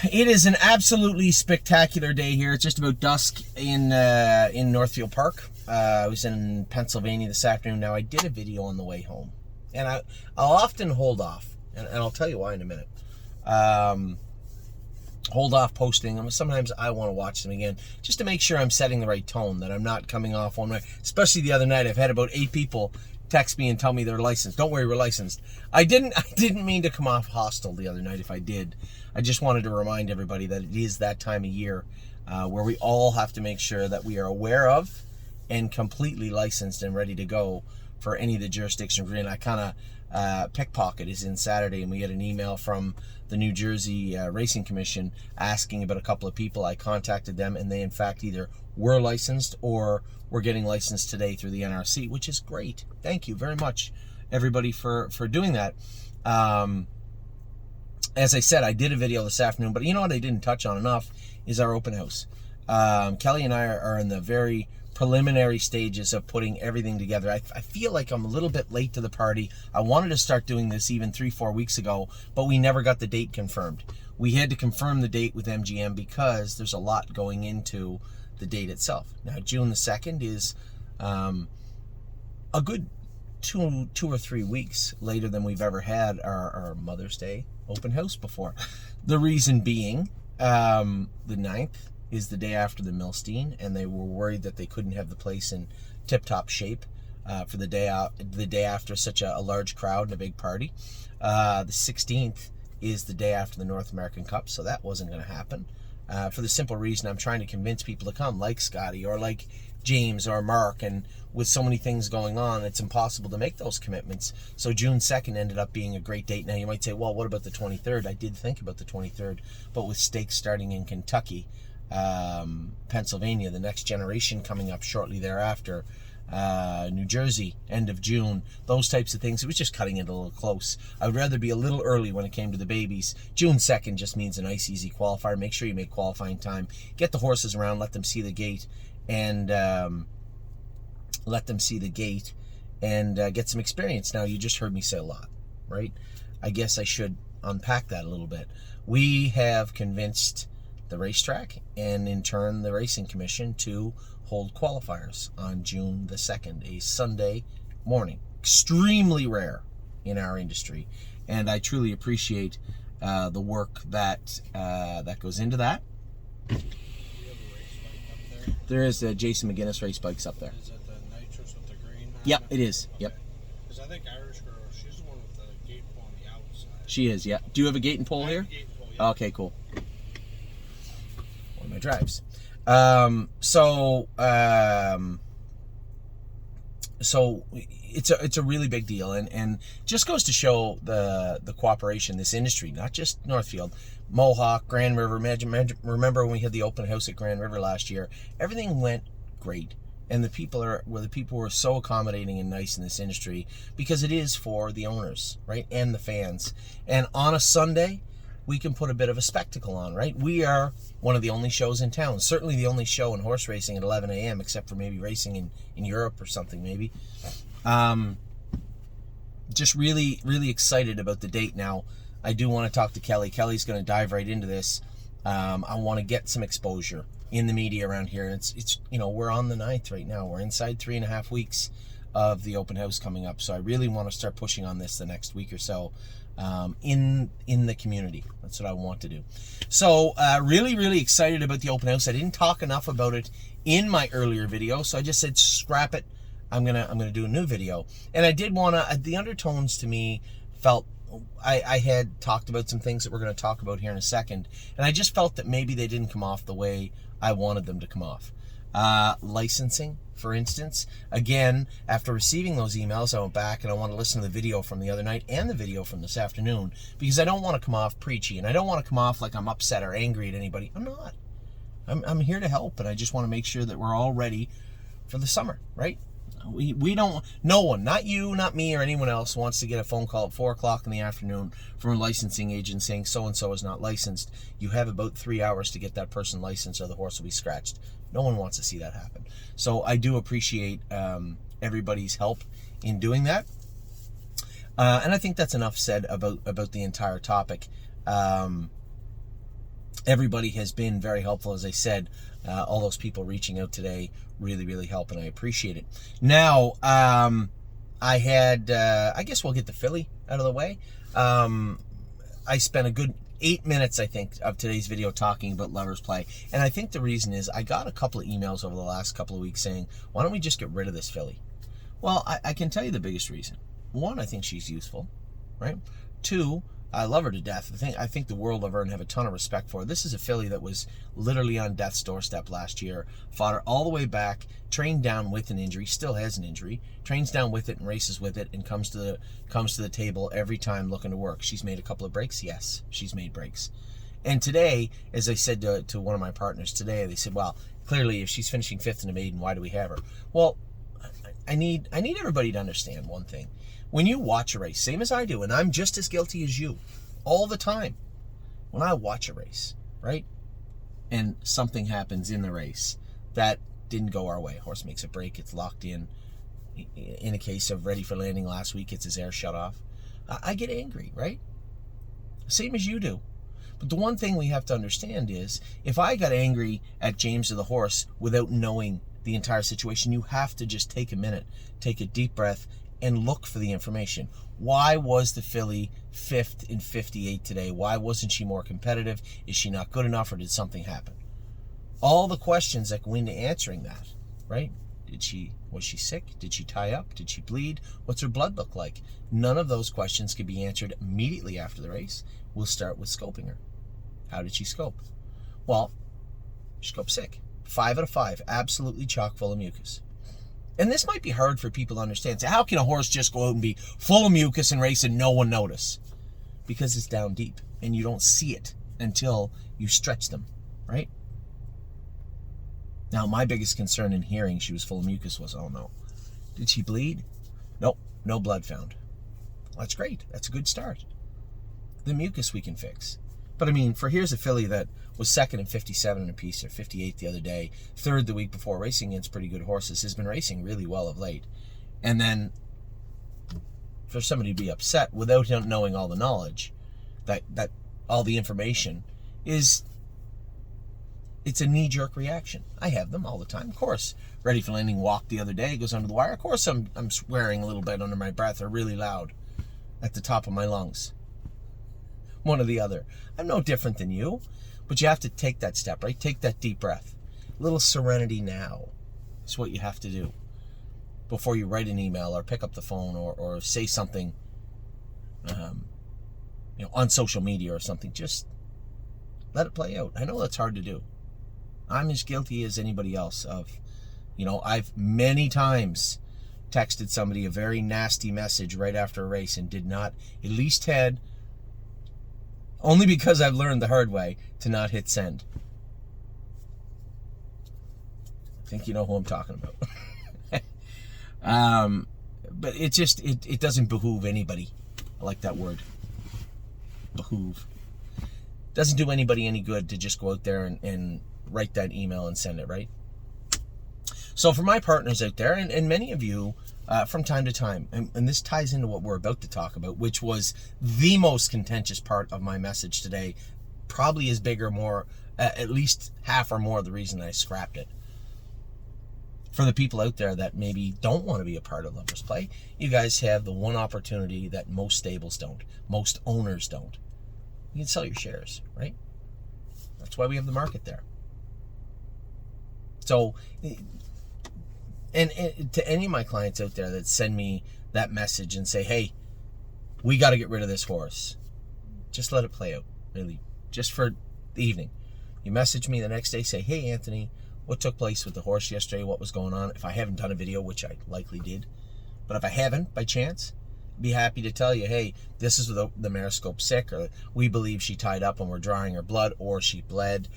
It is an absolutely spectacular day here. It's just about dusk in Northfield Park. I was in Pennsylvania this afternoon. Now, I did a video on the way home, and I'll often hold off, and I'll tell you why in a minute. Hold off posting them. Sometimes I want to watch them again just to make sure I'm setting the right tone, that I'm not coming off one way. Especially the other night, I've had about 8 people text me and tell me they're licensed. Don't worry, we're licensed. I didn't mean to come off hostile the other night. If I did, I just wanted to remind everybody that it is that time of year where we all have to make sure that we are aware of and completely licensed and ready to go for any of the jurisdictions we're in. I kind of pickpocket is in Saturday, and we get an email from the New Jersey Racing Commission asking about a couple of people. I contacted them, and they in fact either were licensed or were getting licensed today through the NRC, which is great. Thank you very much, everybody, for doing that. As I said, I did a video this afternoon, but you know what I didn't touch on enough is our open house. Kelly and I are in the very preliminary stages of putting everything together. I feel like I'm a little bit late to the party. I wanted to start doing this even 3-4 weeks ago, but we never got the date confirmed. We had to confirm the date with MGM because there's a lot going into the date itself. Now, June the 2nd is a good two or 3 weeks later than we've ever had our Mother's Day open house before. The reason being, the 9th is the day after the Milstein, and they were worried that they couldn't have the place in tip-top shape for the day after such a large crowd and a big party. The 16th is the day after the North American Cup, so that wasn't going to happen. For the simple reason I'm trying to convince people to come, like Scotty or like James or Mark, and with so many things going on, it's impossible to make those commitments. So June 2nd ended up being a great date. Now you might say, well, what about the 23rd? I did think about the 23rd, but with stakes starting in Kentucky, Pennsylvania, the next generation coming up shortly thereafter, New Jersey, end of June, those types of things, it was just cutting it a little close. I would rather be a little early when it came to the babies. June 2nd just means a nice, easy qualifier. Make sure you make qualifying time. Get the horses around, let them see the gate, and get some experience. Now, you just heard me say a lot, right? I guess I should unpack that a little bit. We have convinced the racetrack and in turn the Racing Commission to hold qualifiers on June the 2nd, a Sunday morning. Extremely rare in our industry, and I truly appreciate the work that goes into that. There is a Jason McGinnis race bikes up there. Is that the nitrous with the green? Yep, it is. Okay. Yep. Because I think Irish Girl, she's the one with the gate pole on the outside. She is, yeah. Do you have a gate and pole here? Gate and pole, yeah. Okay, cool. One of my drives. So it's a really big deal, and just goes to show the cooperation in this industry, not just Northfield, Mohawk, Grand River. Remember when we had the open house at Grand River last year? Everything went great, and the people were so accommodating and nice in this industry because it is for the owners, right, and the fans. And on a Sunday, we can put a bit of a spectacle on, right? We are one of the only shows in town, certainly the only show in horse racing at 11 a.m., except for maybe racing in Europe or something, maybe. Just really, really excited about the date. Now, I do want to talk to Kelly. Kelly's going to dive right into this. I want to get some exposure in the media around here. And it's we're on the 9th right now. We're inside 3.5 weeks of the open house coming up. So I really want to start pushing on this the next week or so. In the community. That's what I want to do. So really, really excited about the open house. I didn't talk enough about it in my earlier video, so I just said scrap it. I'm gonna do a new video. And I did want to, the undertones to me felt, I had talked about some things that we're going to talk about here in a second, and I just felt that maybe they didn't come off the way I wanted them to come off. Licensing, for instance. Again, after receiving those emails, I went back and I want to listen to the video from the other night and the video from this afternoon, because I don't want to come off preachy, and I don't want to come off like I'm upset or angry at anybody. I'm not. I'm here to help, and I just want to make sure that we're all ready for the summer, right? We don't, no one, not you, not me, or anyone else wants to get a phone call at 4 o'clock in the afternoon from a licensing agent saying so-and-so is not licensed. You have about 3 hours to get that person licensed or the horse will be scratched. No one wants to see that happen. So I do appreciate everybody's help in doing that. And I think that's enough said about the entire topic. everybody has been very helpful. As I said, all those people reaching out today really, really help, and I appreciate it. Now, I had, I guess we'll get the filly out of the way. I spent a good 8 minutes, I think, of today's video talking about Lover's Play. And I think the reason is I got a couple of emails over the last couple of weeks saying, why don't we just get rid of this filly? Well, I can tell you the biggest reason. One, I think she's useful, right? Two, I love her to death. I think the world of her and have a ton of respect for her. This is a filly that was literally on death's doorstep last year. Fought her all the way back, trained down with an injury, still has an injury, trains down with it and races with it, and comes to the table every time looking to work. She's made a couple of breaks. Yes, she's made breaks. And today, as I said to one of my partners today, they said, well, clearly if she's finishing 5th in a maiden, why do we have her? Well, I need everybody to understand one thing. When you watch a race, same as I do, and I'm just as guilty as you, all the time. When I watch a race, right, and something happens in the race that didn't go our way, horse makes a break, it's locked in. In a case of Ready for Landing last week, it's his air shut off. I get angry, right? Same as you do. But the one thing we have to understand is, if I got angry at James or the horse without knowing the entire situation, you have to just take a minute, take a deep breath, and look for the information. Why was the filly 5th in 58 today? Why wasn't she more competitive? Is she not good enough, or did something happen? All the questions that go into answering that, right? Was she sick? Did she tie up? Did she bleed? What's her blood look like? None of those questions can be answered immediately after the race. We'll start with scoping her. How did she scope? Well, she scoped sick. 5 out of 5, absolutely chock full of mucus. And this might be hard for people to understand. So how can a horse just go out and be full of mucus and race and no one notice? Because it's down deep and you don't see it until you stretch them, right? Now, my biggest concern in hearing she was full of mucus was, oh no, did she bleed? Nope, no blood found. Well, that's great. That's a good start. The mucus we can fix. But I mean, here's a filly that was 2nd in 57 in a piece, or 58 the other day, 3rd the week before, racing against pretty good horses, has been racing really well of late. And then for somebody to be upset without knowing all the knowledge, that all the information, it's a knee-jerk reaction. I have them all the time. Of course, Ready for Landing walked the other day, goes under the wire. Of course I'm swearing a little bit under my breath, or really loud at the top of my lungs. One or the other. I'm no different than you, but you have to take that step, right? Take that deep breath. A little serenity now is what you have to do before you write an email or pick up the phone or say something, on social media or something. Just let it play out. I know that's hard to do. I'm as guilty as anybody else of, I've many times texted somebody a very nasty message right after a race and did not, at least had, only because I've learned the hard way, to not hit send. I think you know who I'm talking about. But it doesn't behoove anybody. I like that word. Behoove. Doesn't do anybody any good to just go out there and write that email and send it, right? So for my partners out there, and many of you, from time to time, and this ties into what we're about to talk about, which was the most contentious part of my message today, probably is big or more, at least half or more of the reason I scrapped it. For the people out there that maybe don't want to be a part of Lover's Play, you guys have the one opportunity that most stables don't, most owners don't. You can sell your shares, right? That's why we have the market there. So, and to any of my clients out there that send me that message and say, hey, we got to get rid of this horse, just let it play out, really, just for the evening. You message me the next day, say, hey, Anthony, what took place with the horse yesterday? What was going on? If I haven't done a video, which I likely did, but if I haven't, by chance, be happy to tell you, hey, this is the mare scope sick, or we believe she tied up and we're drawing her blood, or she bled.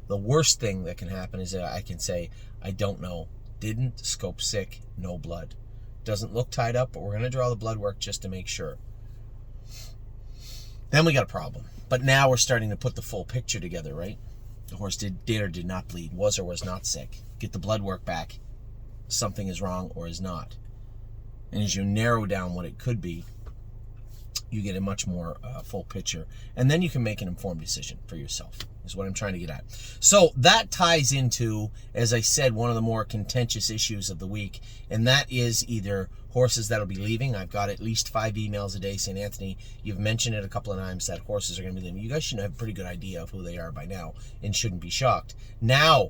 The worst thing that can happen is that I can say, I don't know, didn't scope sick, no blood. Doesn't look tied up, but we're going to draw the blood work just to make sure. Then we got a problem. But now we're starting to put the full picture together, right? The horse did or did not bleed, was or was not sick. Get the blood work back. Something is wrong or is not. And as you narrow down what it could be, you get a much more full picture, and then you can make an informed decision for yourself, is what I'm trying to get at. So that ties into, as I said, one of the more contentious issues of the week, and that is either horses that'll be leaving. I've got at least 5 emails a day saying, Anthony, you've mentioned it a couple of times that horses are going to be leaving. You guys should have a pretty good idea of who they are by now and shouldn't be shocked. Now,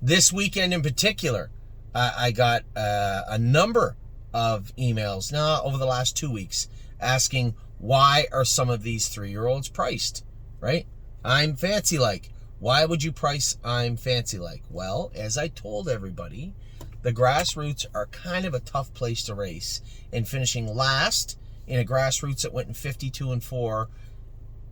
this weekend in particular, I got a number of emails over the last 2 weeks asking, why are some of these 3-year-olds priced, right? I'm Fancy Like. Why would you price I'm Fancy Like? Well, as I told everybody, the grassroots are kind of a tough place to race, and finishing last in a grassroots that went in 52-4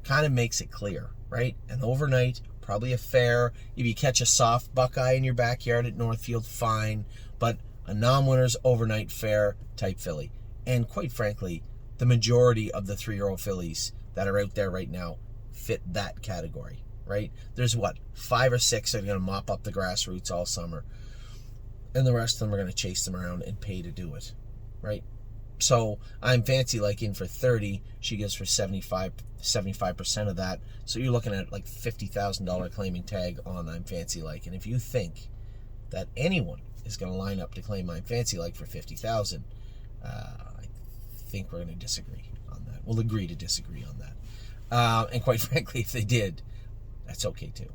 kind of makes it clear, right? And overnight, probably a fair. If you catch a soft Buckeye in your backyard at Northfield, fine, but a non-winners overnight fair type filly. And quite frankly, the majority of the 3-year-old fillies that are out there right now fit that category, right? There's 5 or 6 that are going to mop up the grassroots all summer, and the rest of them are going to chase them around and pay to do it, right? So I'm Fancy Like in for 30. She goes for 75% of that. So you're looking at like $50,000 claiming tag on I'm Fancy Like. And if you think that anyone is going to line up to claim I'm Fancy Like for $50,000, I think we're going to disagree on that. We'll agree to disagree on that. And quite frankly, if they did, that's okay too.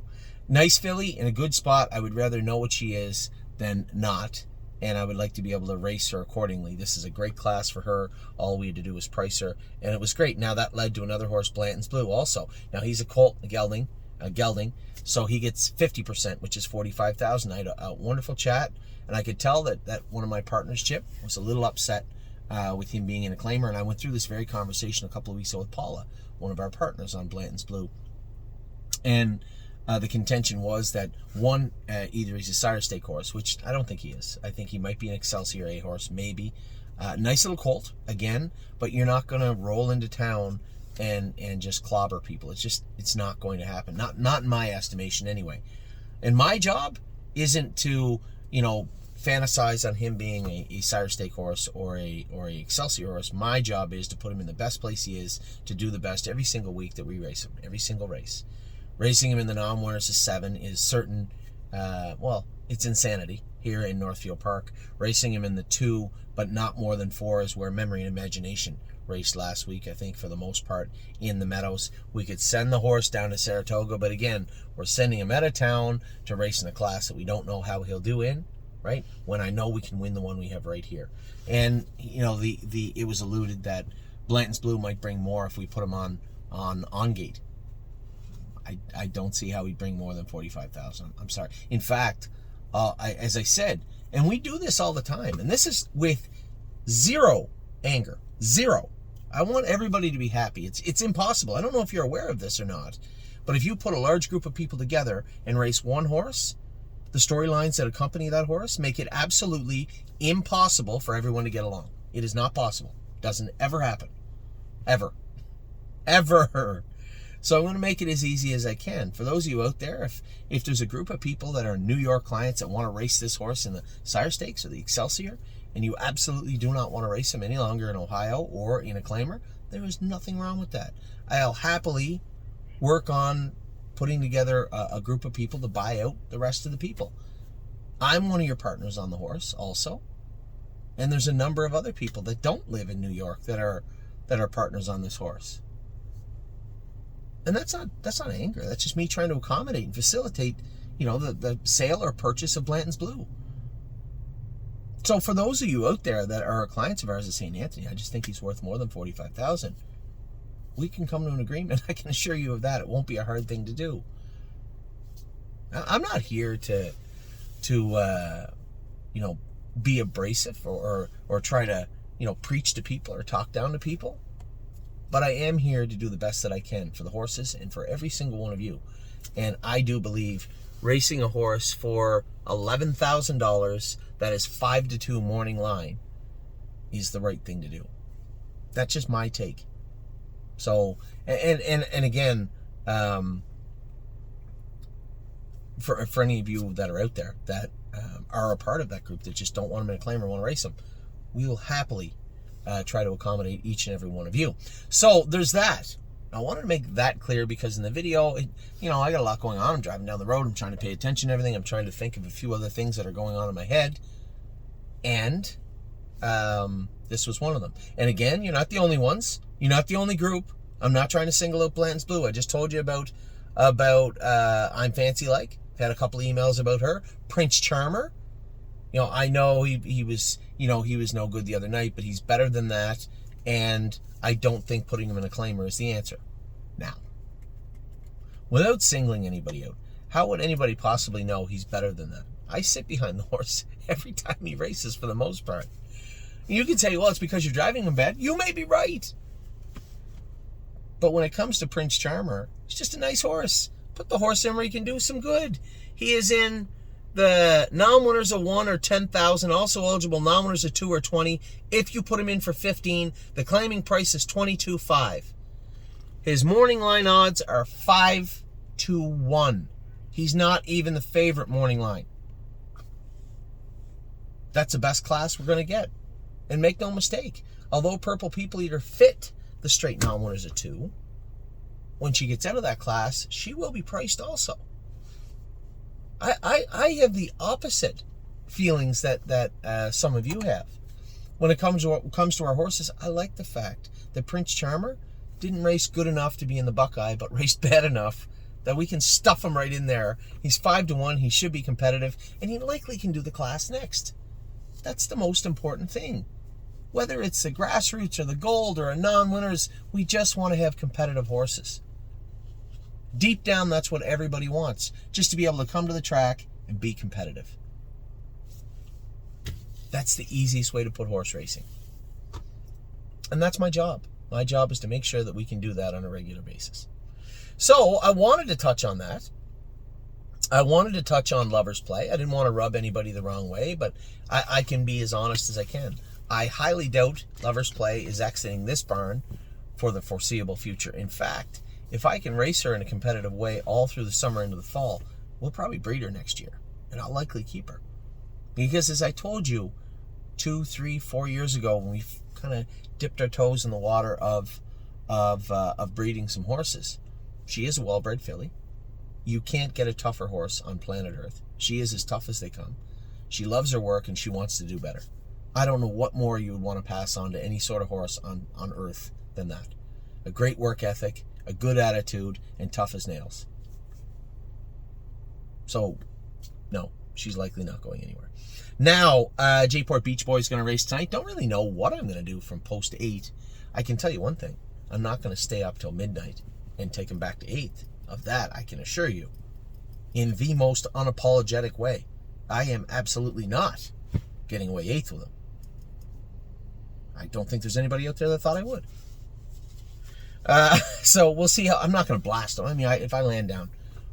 Nice filly in a good spot. I would rather know what she is than not, and I would like to be able to race her accordingly. This is a great class for her. All we had to do was price her, and it was great. Now that led to another horse, Blanton's Blue, also. Now he's a colt, a gelding, so he gets 50%, which is $45,000. I had a wonderful chat, and I could tell that one of my partners, Chip, was a little upset with him being in a claimer, and I went through this very conversation a couple of weeks ago with Paula, one of our partners on Blanton's Blue, and the contention was that one, either he's a sire stake horse, which I don't think he is. I think he might be an Excelsior A horse, maybe. Nice little colt, again, but you're not going to roll into town and just clobber people. It's not going to happen. Not in my estimation, anyway. And my job isn't to, fantasize on him being a sire stake horse or a Excelsior horse. My job is to put him in the best place he is, to do the best every single week that we race him, every single race. Racing him in the non-winners of 7 is certain, it's insanity here in Northfield Park. Racing him in the 2, but not more than 4, is where Memory and Imagination raced last week, I think, for the most part, in the Meadows. We could send the horse down to Saratoga, but again, we're sending him out of town to race in a class that we don't know how he'll do in, right? When I know we can win the one we have right here. And, it was alluded that Blanton's Blue might bring more if we put him on gate. I don't see how he'd bring more than 45,000. I'm sorry. In fact, as I said, and we do this all the time, and this is with zero anger, zero. I want everybody to be happy. It's impossible. I don't know if you're aware of this or not, but if you put a large group of people together and race one horse, the storylines that accompany that horse make it absolutely impossible for everyone to get along. It is not possible. It doesn't ever happen. Ever. So I'm going to make it as easy as I can. For those of you out there, if there's a group of people that are New York clients that want to race this horse in the Sire Stakes or the Excelsior, and you absolutely do not want to race him any longer in Ohio or in a claimer, there is nothing wrong with that. I'll happily work on putting together a group of people to buy out the rest of the people. I'm one of your partners on the horse also, and there's a number of other people that don't live in New York that are partners on this horse. And that's not anger. That's just me trying to accommodate and facilitate, the sale or purchase of Blanton's Blue. So for those of you out there that are clients of ours that saying, Anthony, I just think he's worth more than 45,000, we can come to an agreement. I can assure you of that. It won't be a hard thing to do. I'm not here to be abrasive or try to, preach to people or talk down to people. But I am here to do the best that I can for the horses and for every single one of you. And I do believe racing a horse for $11,000 that is 5-2 morning line is the right thing to do. That's just my take. So, and again, for any of you that are out there that are a part of that group that just don't want them in a claim or want to race them, we will happily try to accommodate each and every one of you. So there's that. I wanted to make that clear because in the video, I got a lot going on. I'm driving down the road. I'm trying to pay attention to everything. I'm trying to think of a few other things that are going on in my head. And this was one of them. And again, you're not the only ones. You're not the only group. I'm not trying to single out Blanton's Blue. I just told you about I'm Fancy Like. Had a couple of emails about her. Prince Charmer. I know he was no good the other night, but he's better than that. And I don't think putting him in a claimer is the answer. Now, without singling anybody out, how would anybody possibly know he's better than that? I sit behind the horse every time he races for the most part. You can say, well, it's because you're driving him bad. You may be right. But when it comes to Prince Charmer, he's just a nice horse. Put the horse in where he can do some good. He is in the non-winners of 1 or 10,000, also eligible non-winners of 2 or 20. If you put him in for 15, the claiming price is 22.5. His morning line odds are 5-1. He's not even the favorite morning line. That's the best class we're going to get. And make no mistake, although Purple People Eater fit the straight non-winners of 2, when she gets out of that class, she will be priced also. I have the opposite feelings that some of you have. When it comes to our horses, I like the fact that Prince Charmer didn't race good enough to be in the Buckeye, but raced bad enough that we can stuff him right in there. He's 5-1. He should be competitive, and he likely can do the class next. That's the most important thing. Whether it's the grassroots or the gold or a non-winners, we just want to have competitive horses. Deep down, that's what everybody wants. Just to be able to come to the track and be competitive. That's the easiest way to put horse racing. And that's my job. My job is to make sure that we can do that on a regular basis. So I wanted to touch on that. I wanted to touch on Lover's Play. I didn't want to rub anybody the wrong way, but I can be as honest as I can. I highly doubt Lover's Play is exiting this barn for the foreseeable future. In fact, if I can race her in a competitive way all through the summer into the fall, we'll probably breed her next year, and I'll likely keep her. Because as I told you 2, 3, 4 years ago, when we kind of dipped our toes in the water of breeding some horses, she is a well-bred filly. You can't get a tougher horse on planet Earth. She is as tough as they come. She loves her work, and she wants to do better. I don't know what more you would want to pass on to any sort of horse on Earth than that. A great work ethic, a good attitude, and tough as nails. So, no, she's likely not going anywhere. Now, J-Port Beach Boy is going to race tonight. Don't really know what I'm going to do from post 8. I can tell you one thing. I'm not going to stay up till midnight and take him back to 8th. Of that, I can assure you, in the most unapologetic way. I am absolutely not getting away 8th with him. I don't think there's anybody out there that thought I would. So we'll see how. I'm not going to blast him. I mean, if I land down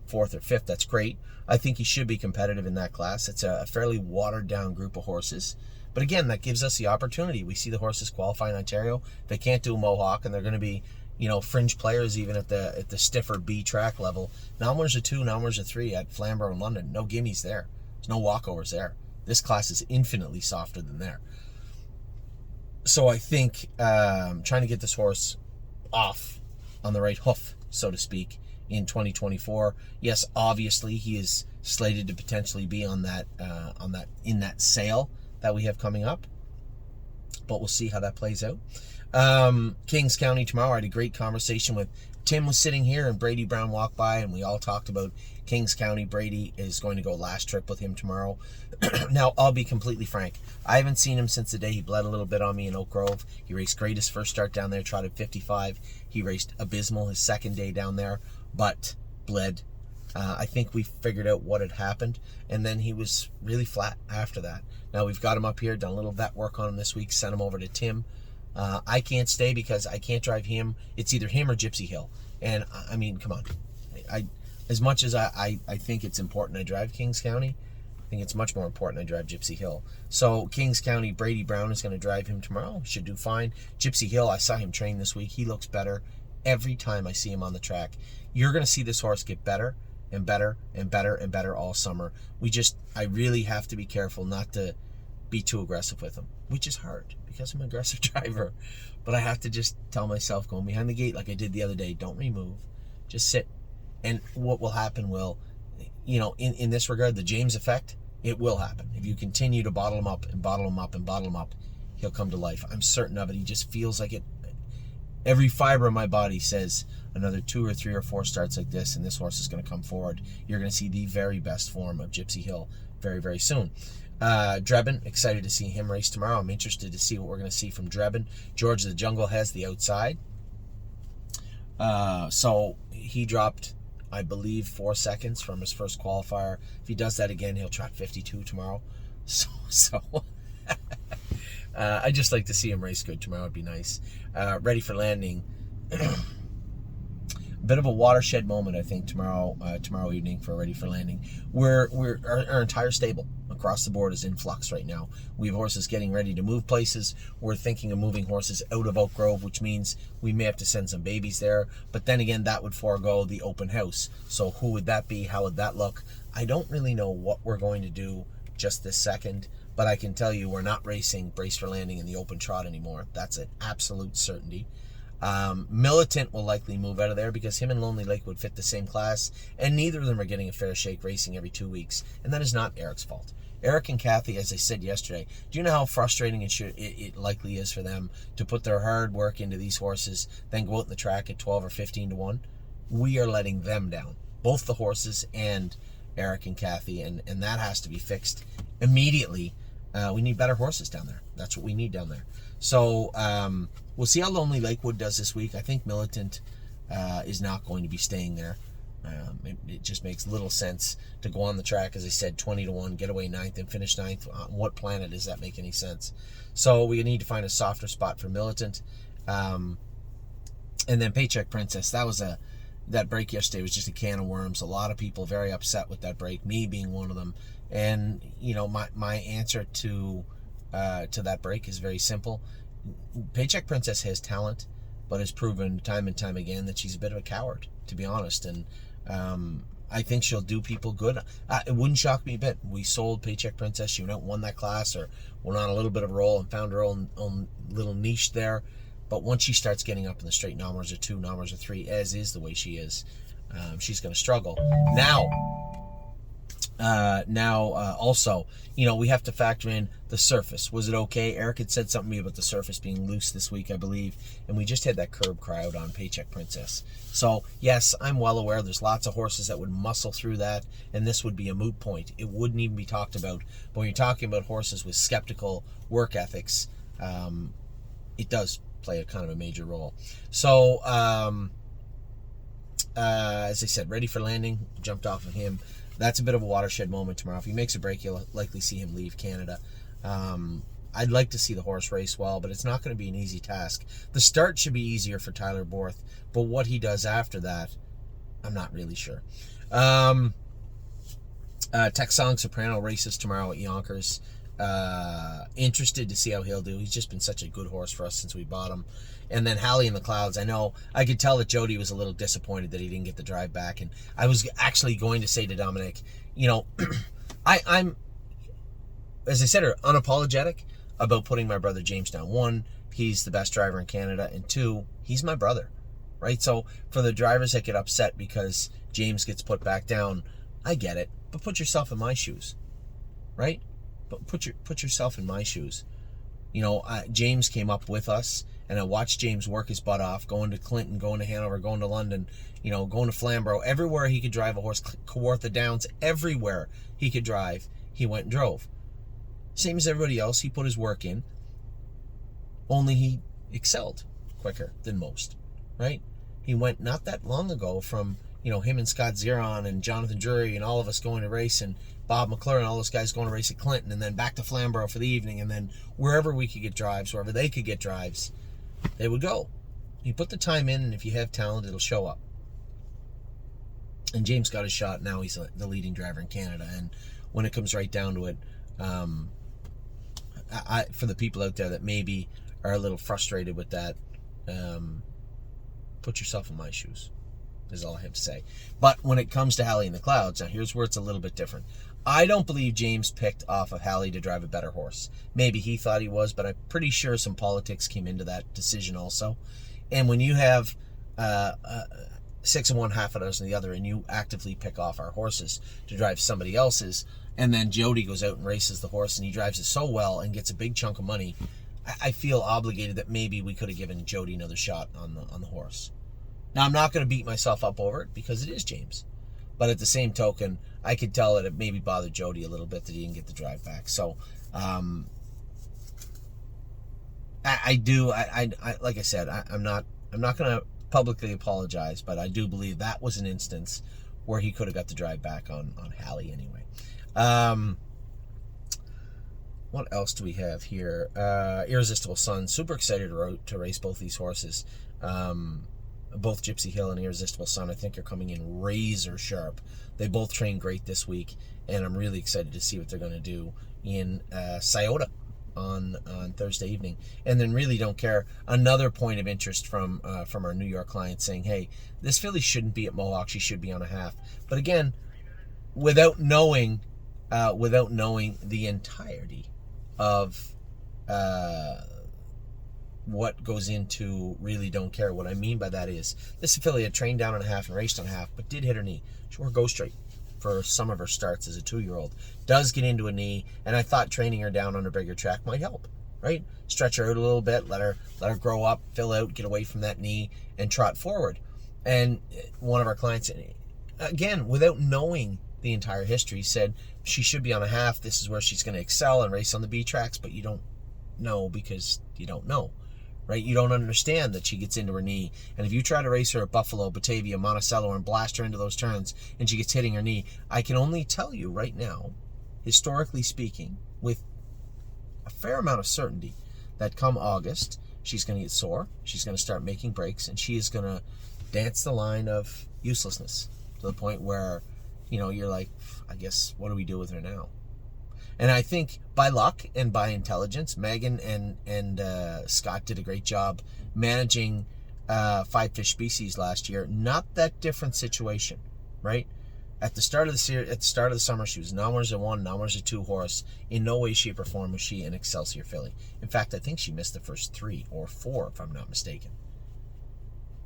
4th or 5th, that's great. I think he should be competitive in that class. It's a fairly watered down group of horses. But again, that gives us the opportunity. We see the horses qualify in Ontario. They can't do Mohawk, and they're going to be, fringe players even at the stiffer B track level. Non-winners are 2, non-winners are 3 at Flamborough and London. No gimmies there. There's no walkovers there. This class is infinitely softer than there. So I think trying to get this horse off on the right hoof, so to speak, in 2024. Yes, obviously he is slated to potentially be in that sale that we have coming up, but we'll see how that plays out. Kings County tomorrow. I had a great conversation with Tim. Was sitting here and Brady Brown walked by, and we all talked about Kings County. Brady is going to go last trip with him tomorrow. Now, I'll be completely frank. I haven't seen him since the day he bled a little bit on me in Oak Grove. He raced great his first start down there, trotted 55. He raced abysmal his second day down there, but bled. I think we figured out what had happened, and then he was really flat after that. Now, we've got him up here, done a little vet work on him this week, sent him over to Tim. I can't stay because I can't drive him. It's either him or Gypsy Hill. And, I mean, come on. As much as I think it's important I drive Kings County, I think it's much more important I drive Gypsy Hill. So, Kings County, Brady Brown is going to drive him tomorrow. Should do fine. Gypsy Hill, I saw him train this week. He looks better every time I see him on the track. You're going to see this horse get better and better and better and better all summer. I really have to be careful not to be too aggressive with him, which is hard because I'm an aggressive driver. But I have to just tell myself, going behind the gate like I did the other day, don't remove, just sit. And what will happen will, in this regard, the James effect, it will happen. If you continue to bottle him up and bottle him up and bottle him up, he'll come to life. I'm certain of it. He just feels like it. Every fiber of my body says another 2 or 3 or 4 starts like this, and this horse is going to come forward. You're going to see the very best form of Gypsy Hill very, very soon. Drebin, excited to see him race tomorrow. I'm interested to see what we're going to see from Drebin. George of the Jungle has the outside. So he dropped, I believe, 4 seconds from his first qualifier. If he does that again, he'll trot 52 tomorrow. So I'd just like to see him race good tomorrow. It'd be nice. Ready for Landing. Bit of a watershed moment, I think, tomorrow evening for Ready for Landing. Our entire stable across the board is in flux right now. We have horses getting ready to move places. We're thinking of moving horses out of Oak Grove, which means we may have to send some babies there. But then again, that would forego the open house. So who would that be? How would that look? I don't really know what we're going to do just this second, but I can tell you we're not racing Brace for Landing in the open trot anymore. That's an absolute certainty. Militant will likely move out of there because him and Lonely Lake would fit the same class, and neither of them are getting a fair shake racing every 2 weeks, and that is not Eric's fault. Eric and Kathy, as I said yesterday, do you know how frustrating it likely is for them to put their hard work into these horses, then go out in the track at 12 or 15 to 1? We are letting them down, both the horses and Eric and Kathy, and that has to be fixed immediately. We need better horses down there. That's what we need down there. So we'll see how Lonely Lakewood does this week. I think Militant is not going to be staying there. It just makes little sense to go on the track, as I said, 20 to 1, get away 9th and finish 9th. On what planet does that make any sense? So we need to find a softer spot for Militant. And then Paycheck Princess, that break yesterday was just a can of worms. A lot of people very upset with that break, me being one of them. And my answer to that break is very simple. Paycheck Princess has talent, but has proven time and time again that she's a bit of a coward, to be honest. And I think she'll do people good. It wouldn't shock me a bit. We sold Paycheck Princess. She went out and won that class, or went on a little bit of a roll and found her own little niche there. But once she starts getting up in the straight numbers or 2, numbers or 3, as is the way she is, she's going to struggle. Also, we have to factor in the surface. Was it okay? Eric had said something to me about the surface being loose this week, I believe, and we just had that curb crowd on Paycheck Princess. So, yes, I'm well aware there's lots of horses that would muscle through that, and this would be a moot point. It wouldn't even be talked about. But when you're talking about horses with skeptical work ethics, it does play a kind of a major role. So, as I said, Ready for Landing, jumped off of him. That's a bit of a watershed moment tomorrow. If he makes a break, you'll likely see him leave Canada. I'd like to see the horse race well, but it's not going to be an easy task. The start should be easier for Tyler Borth, but what he does after that, I'm not really sure. Texong Soprano races tomorrow at Yonkers. Interested to see how he'll do. He's just been such a good horse for us since we bought him. And then Halley in the Clouds. I know I could tell that Jody was a little disappointed that he didn't get the drive back, and I was actually going to say to Dominic, I'm, as I said, unapologetic about putting my brother James down. 1, he's the best driver in Canada, and 2, he's my brother, right? So for the drivers that get upset because James gets put back down, I get it, but put yourself in my shoes, right? But put yourself in my shoes. James came up with us, and I watched James work his butt off, going to Clinton, going to Hanover, going to London, going to Flamborough. Everywhere he could drive a horse, Kawartha Downs, everywhere he could drive, he went and drove. Same as everybody else, he put his work in, only he excelled quicker than most, right? He went not that long ago from, him and Scott Zeron and Jonathan Drury and all of us going to race, and Bob McClure and all those guys going to race at Clinton, and then back to Flamborough for the evening, and then wherever we could get drives, wherever they could get drives, they would go. You put the time in, and if you have talent, it'll show up. And James got his shot. Now he's the leading driver in Canada. And when it comes right down to it, for the people out there that maybe are a little frustrated with that, put yourself in my shoes, is all I have to say. But when it comes to Halley in the Clouds, now here's where it's a little bit different. I don't believe James picked off of Hallie to drive a better horse. Maybe he thought he was, but I'm pretty sure some politics came into that decision also. And when you have 6 in one, half a dozen in the other, and you actively pick off our horses to drive somebody else's, and then Jody goes out and races the horse, and he drives it so well and gets a big chunk of money, I feel obligated that maybe we could have given Jody another shot on the horse. Now, I'm not going to beat myself up over it because it is James. But at the same token, I could tell that it maybe bothered Jody a little bit that he didn't get the drive back. So, I like I said, I'm not going to publicly apologize, but I do believe that was an instance where he could have got the drive back on Hallie anyway. What else do we have here? Irresistible Sun. Super excited to race both these horses. Both Gypsy Hill and Irresistible Sun, I think, are coming in razor sharp. They both trained great this week, and I'm really excited to see what they're going to do in Scioto on Thursday evening. And then Really Don't Care, another point of interest from our New York client saying, hey, this filly shouldn't be at Mohawk, she should be on a half. But again, without knowing the entirety of what goes into Really Don't Care. What I mean by that is this affiliate trained down on a half and raced on a half, but did hit her knee. She wore go straight for some of her starts as a 2-year-old. Does get into a knee, and I thought training her down on a bigger track might help, right? Stretch her out a little bit, let her grow up, fill out, get away from that knee, and trot forward. And one of our clients, again, without knowing the entire history, said she should be on a half. This is where she's going to excel and race on the B tracks, but you don't know because you don't know. Right? You don't understand that she gets into her knee. And if you try to race her at Buffalo, Batavia, Monticello, and blast her into those turns, and she gets hitting her knee, I can only tell you right now, historically speaking, with a fair amount of certainty, that come August, she's going to get sore, she's going to start making breaks, and she is going to dance the line of uselessness to the point where, you're like, I guess, what do we do with her now? And I think by luck and by intelligence, Megan and Scott did a great job managing 5 fish species last year. Not that different situation, right? At the start of the summer, she was Nommers a 1, Nommers a 2 horse. In no way, shape, or form was she an Excelsior filly. In fact, I think she missed the first 3 or 4, if I'm not mistaken.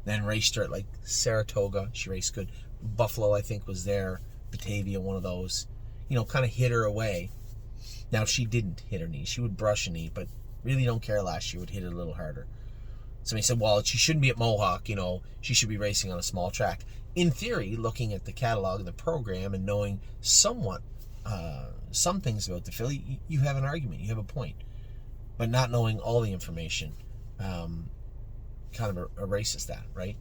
Then raced her at like Saratoga. She raced good. Buffalo, I think, was there. Batavia, one of those. Kind of hit her away. Now, she didn't hit her knee. She would brush a knee, but Really Don't Care last year would hit it a little harder. Somebody said, well, she shouldn't be at Mohawk. She should be racing on a small track. In theory, looking at the catalog, the program, and knowing somewhat some things about the filly, you have an argument. You have a point. But not knowing all the information kind of erases that, right?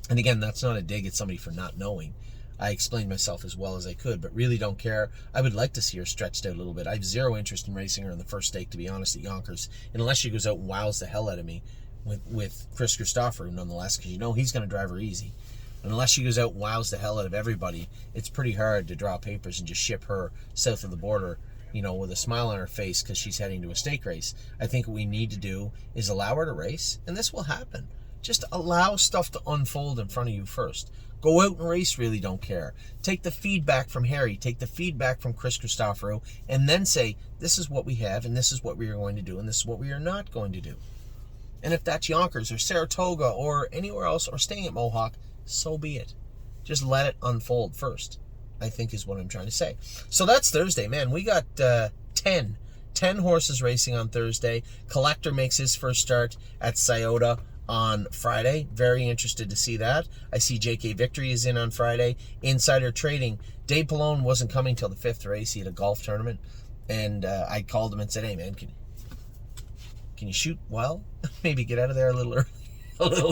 And again, that's not a dig at somebody for not knowing. I explained myself as well as I could, but Really Don't Care. I would like to see her stretched out a little bit. I have zero interest in racing her in the first stake, to be honest, at Yonkers, unless she goes out and wows the hell out of me with Chris Christopher, nonetheless, because he's going to drive her easy. Unless she goes out and wows the hell out of everybody, it's pretty hard to draw papers and just ship her south of the border, with a smile on her face because she's heading to a stake race. I think what we need to do is allow her to race, and this will happen. Just allow stuff to unfold in front of you first. Go out and race Really Don't Care. Take the feedback from Harry. Take the feedback from Chris Christopherow. And then say, this is what we have, and this is what we are going to do, and this is what we are not going to do. And if that's Yonkers or Saratoga or anywhere else or staying at Mohawk, so be it. Just let it unfold first, I think is what I'm trying to say. So that's Thursday. Man, we got 10 horses racing on Thursday. Collector makes his first start at Scioto on Friday. Very interested to see that. I see JK Victory is in on Friday. Insider Trading. Dave Pallone wasn't coming till the 5th race. He had a golf tournament. And I called him and said, hey, man, can you shoot well? Maybe get out of there a little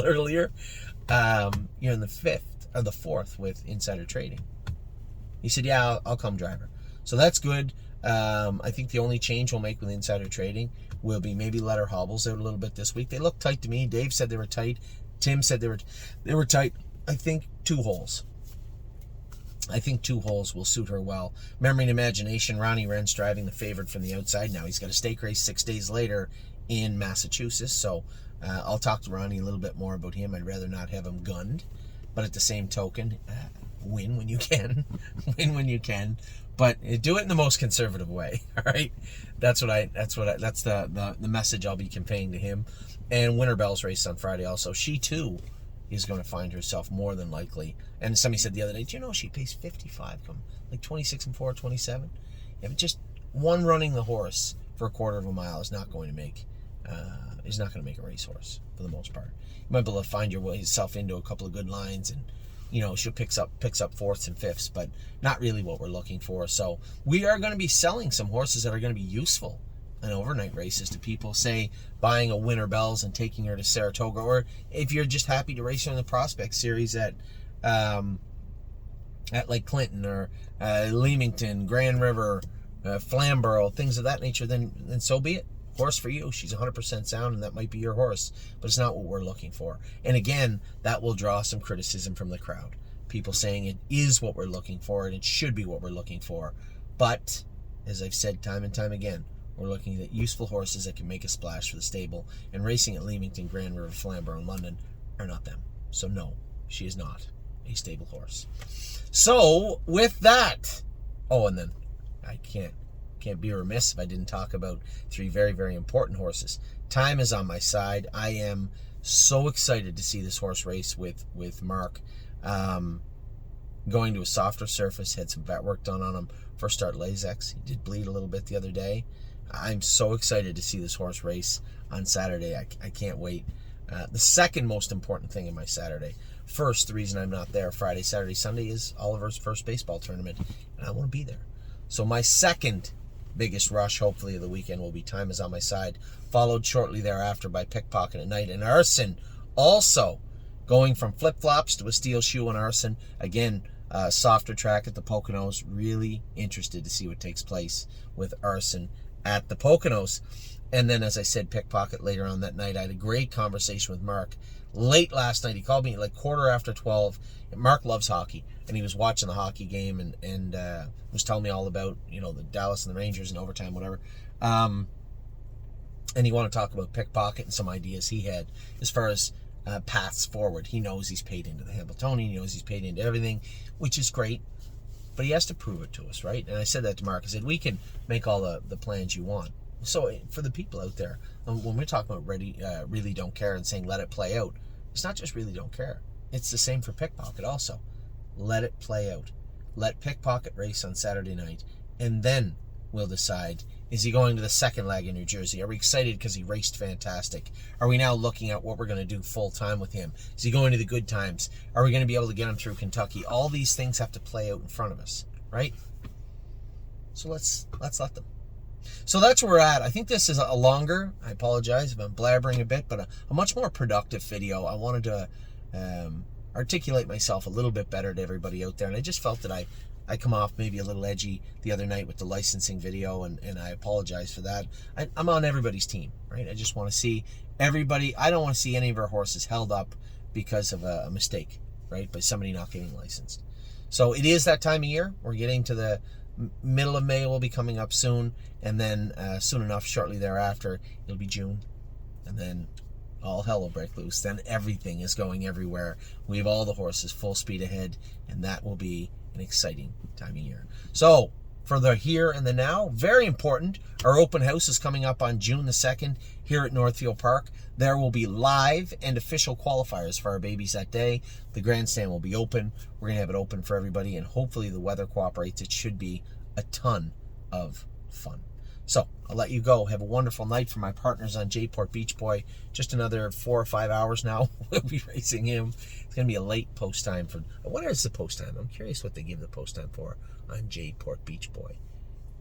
earlier. You're in the 5th or the 4th with Insider Trading. He said, yeah, I'll come drive her. So that's good. I think the only change we'll make with Insider Trading will be maybe let her hobbles out a little bit this week. They look tight to me. Dave said they were tight. Tim said they were tight. I think 2 holes. I think 2 holes will suit her well. Memory and Imagination, Ronnie Wren's driving the favorite from the outside. Now he's got a stake race 6 days later in Massachusetts. So I'll talk to Ronnie a little bit more about him. I'd rather not have him gunned. But at the same token, win when you can. Win when you can. but do it in the most conservative way. All right, that's the message I'll be conveying to him. And Winter Bell's race on Friday also. She too is going to find herself more than likely. And somebody said the other day, do you know she pays 55, come like 26 and 4, 27? Yeah, but just one running the horse for a quarter of a mile is not going to make a racehorse for the most part. You might be able to find yourself into a couple of good lines, and she'll picks up fourths and fifths, but not really what we're looking for. So we are going to be selling some horses that are going to be useful in overnight races to people, say buying a Winter Bells and taking her to Saratoga, or if you're just happy to race her in the Prospect Series at Lake Clinton or Leamington, Grand River, Flamborough, things of that nature, then so be it. Horse for you. She's 100% sound, and that might be your horse, but it's not what we're looking for. And again, that will draw some criticism from the crowd. People saying it is what we're looking for, and it should be what we're looking for. But, as I've said time and time again, we're looking at useful horses that can make a splash for the stable, and racing at Leamington, Grand River, Flamborough, and London are not them. So no, she is not a stable horse. So, with that, and then I can't be remiss if I didn't talk about 3 very, very important horses. Time is on my side. I am so excited to see this horse race with Mark. Going to a softer surface, had some vet work done on him. First start Lasix. He did bleed a little bit the other day. I'm so excited to see this horse race on Saturday. I can't wait. The second most important thing in my Saturday. First, the reason I'm not there Friday, Saturday, Sunday is Oliver's first baseball tournament, and I want to be there. So my second biggest rush, hopefully, of the weekend will be Time is on my side, followed shortly thereafter by Pickpocket at Night. And Arson also going from flip-flops to a steel shoe on Arson. Again, softer track at the Poconos. Really interested to see what takes place with Arson at the Poconos. And then, as I said, Pickpocket later on that night. I had a great conversation with Mark late last night. He called me like 12:15. Mark loves hockey, and he was watching the hockey game and was telling me all about the Dallas and the Rangers and overtime, whatever. And he wanted to talk about Pickpocket and some ideas he had as far as paths forward. He knows he's paid into the Hamiltonian. He knows he's paid into everything, which is great. But he has to prove it to us, right? And I said that to Mark. I said, we can make all the plans you want. So for the people out there, when we're talking about really don't care and saying let it play out, it's not just really don't care. It's the same for Pickpocket also. Let it play out. Let Pickpocket race on Saturday night, and then we'll decide, is he going to the second leg in New Jersey? Are we excited because he raced fantastic? Are we now looking at what we're going to do full time with him? Is he going to the good times? Are we going to be able to get him through Kentucky? All these things have to play out in front of us, right? So let's let them. So that's where we're at. I think this is a longer, I apologize if I'm blabbering a bit, but a much more productive video. I wanted to articulate myself a little bit better to everybody out there, and I just felt that I come off maybe a little edgy the other night with the licensing video, and I apologize for that. I'm on everybody's team, right? I just want to see everybody. I don't want to see any of our horses held up because of a mistake, right? By somebody not getting licensed. So it is that time of year. We're getting to the middle of May. Will be coming up soon, and then soon enough, shortly thereafter, it'll be June, and then all hell will break loose. Then everything is going everywhere. We have all the horses full speed ahead, and that will be an exciting time of year. So for the here and the now, very important, our open house is coming up on June the 2nd here at Northfield Park. There will be live and official qualifiers for our babies that day. The grandstand will be open. We're going to have it open for everybody, and hopefully the weather cooperates. It should be a ton of fun. So I'll let you go. Have a wonderful night. For my partners on J-Port Beach Boy, just another 4 or 5 hours now. We'll be racing him. It's going to be a late post time. What is the post time? I'm curious what they give the post time for on J-Port Beach Boy.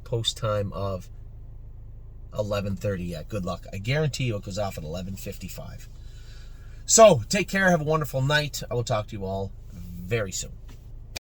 Post time of 11:30. Yeah, good luck. I guarantee you it goes off at 11:55. So take care. Have a wonderful night. I will talk to you all very soon.